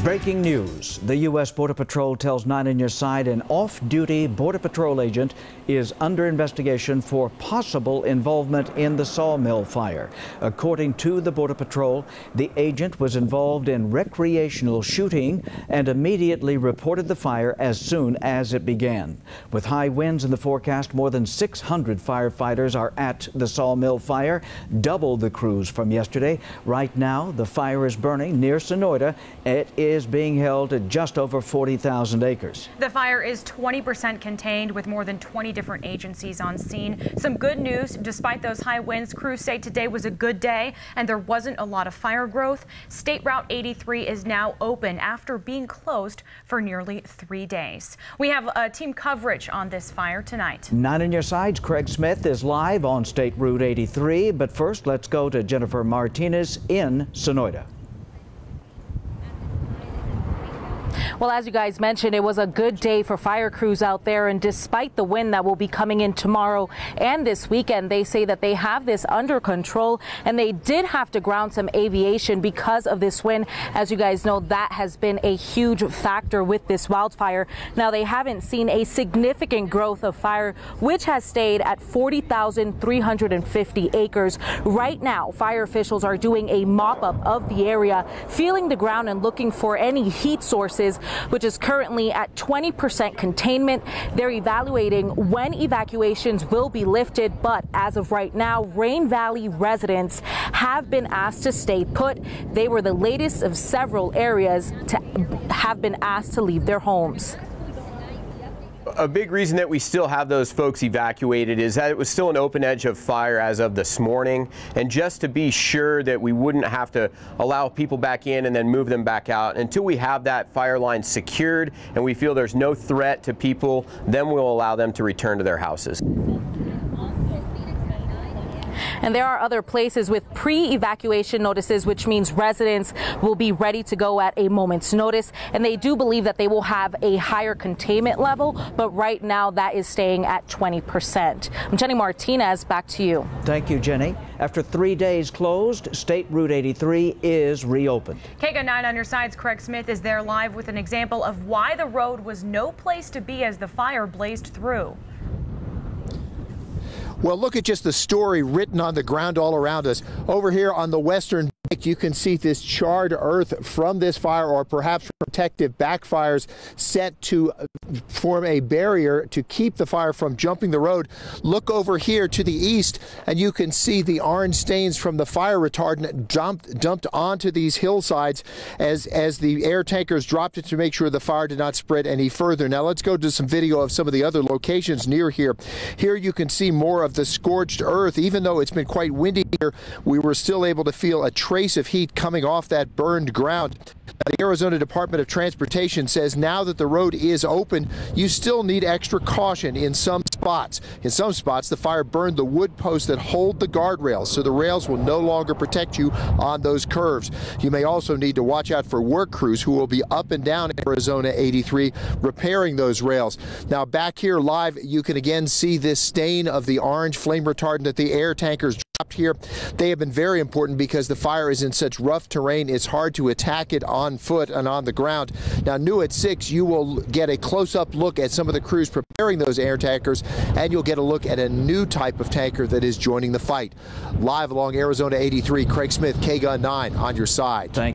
Breaking news. The U.S. Border Patrol tells 9 on your side an off-duty Border Patrol agent is under investigation for possible involvement in the Sawmill Fire. According to the Border Patrol, the agent was involved in recreational shooting and immediately reported the fire as soon as it began. With high winds in the forecast, more than 600 firefighters are at the Sawmill Fire, double the crews from yesterday. Right now, the fire is burning near Sonoyta. It is being held at just over 40,000 acres. The fire is 20% contained with more than 20 different agencies on scene. Some good news, despite those high winds, crews say today was a good day and there wasn't a lot of fire growth. State Route 83 is now open after being closed for nearly 3 days. We have team coverage on this fire tonight. 9 on your side's Craig Smith is live on State Route 83, but first let's go to Jennifer Martinez in Sonoyta. Well, as you guys mentioned, it was a good day for fire crews out there, and despite the wind that will be coming in tomorrow and this weekend, they say that they have this under control, and they did have to ground some aviation because of this wind. As you guys know, that has been a huge factor with this wildfire. Now, they haven't seen a significant growth of fire, which has stayed at 40,350 acres. Right now, fire officials are doing a mop-up of the area, feeling the ground and looking for any heat sources, which is currently at 20% containment. They're evaluating when evacuations will be lifted, but as of right now, Rain Valley residents have been asked to stay put. They were the latest of several areas to have been asked to leave their homes. A big reason that we still have those folks evacuated is that it was still an open edge of fire as of this morning, and just to be sure that we wouldn't have to allow people back in and then move them back out until we have that fire line secured and we feel there's no threat to people, then we'll allow them to return to their houses. And there are other places with pre-evacuation notices, which means residents will be ready to go at a moment's notice. And they do believe that they will have a higher containment level, but right now that is staying at 20%. I'm Jenny Martinez, back to you. Thank you, Jenny. After 3 days closed, State Route 83 is reopened. KGUN 9 on your side's Craig Smith is there live with an example of why the road was no place to be as the fire blazed through. Well, look at just the story written on the ground all around us. Over here on the western bank, you can see this charred earth from this fire, or perhaps protective backfires set to form a barrier to keep the fire from jumping the road. Look over here to the east, and you can see the orange stains from the fire retardant dumped onto these hillsides as the air tankers dropped it to make sure the fire did not spread any further. Now let's go to some video of some of the other locations near here. Here you can see more of the scorched earth. Even though it's been quite windy here, we were still able to feel a trace of heat coming off that burned ground. Now, the Arizona Department of Transportation says now that the road is open, you still need extra caution in some spots. In some spots, the fire burned the wood posts that hold the guardrails, so the rails will no longer protect you on those curves. You may also need to watch out for work crews who will be up and down Arizona 83 repairing those rails. Now, back here live, you can again see this stain of the orange flame retardant that the air tankers dropped here. They have been very important because the fire is in such rough terrain, it's hard to attack it on foot and on the ground. Now, new at 6, you will get a close-up look at some of the crews preparing those air tankers, and you'll get a look at a new type of tanker that is joining the fight. Live along Arizona 83, Craig Smith, KGUN 9 on your side.